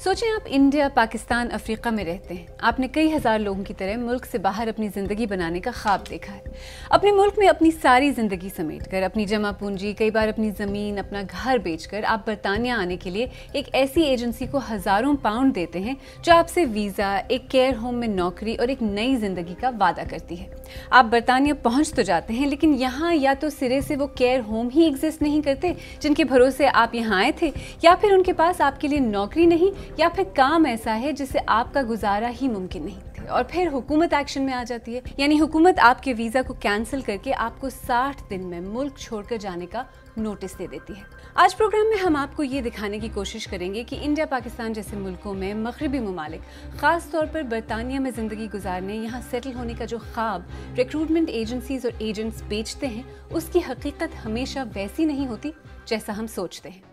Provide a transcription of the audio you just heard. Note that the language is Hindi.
सोचें आप इंडिया, पाकिस्तान, अफ्रीका में रहते हैं। आपने कई हजार लोगों की तरह मुल्क से बाहर अपनी ज़िंदगी बनाने का ख्वाब देखा है। अपने मुल्क में अपनी सारी ज़िंदगी समेटकर, अपनी जमा पूंजी, कई बार अपनी ज़मीन, अपना घर बेचकर आप बरतानिया आने के लिए एक ऐसी एजेंसी को हज़ारों पाउंड देते हैं जो आपसे वीज़ा, एक केयर होम में नौकरी और एक नई ज़िंदगी का वादा करती है। आप बरतानिया पहुँच तो जाते हैं, लेकिन यहाँ या तो सिरे से वो केयर होम ही एग्जिस्ट नहीं करते जिनके भरोसे आप यहाँ आए थे, या फिर उनके पास आपके लिए नौकरी नहीं, या फिर काम ऐसा है जिससे आपका गुजारा ही मुमकिन नहीं थे। और फिर हुकूमत एक्शन में आ जाती है, यानी हुकूमत आपके वीज़ा को कैंसिल करके आपको 60 दिन में मुल्क छोड़कर जाने का नोटिस दे देती है। आज प्रोग्राम में हम आपको ये दिखाने की कोशिश करेंगे कि इंडिया, पाकिस्तान जैसे मुल्कों में मगरबी ममालिक, खास तौर पर बरतानिया में ज़िंदगी गुजारने, यहाँ सेटल होने का जो ख्वाब रिक्रूटमेंट एजेंसीज और एजेंट्स बेचते हैं, उसकी हकीकत हमेशा वैसी नहीं होती जैसा हम सोचते हैं।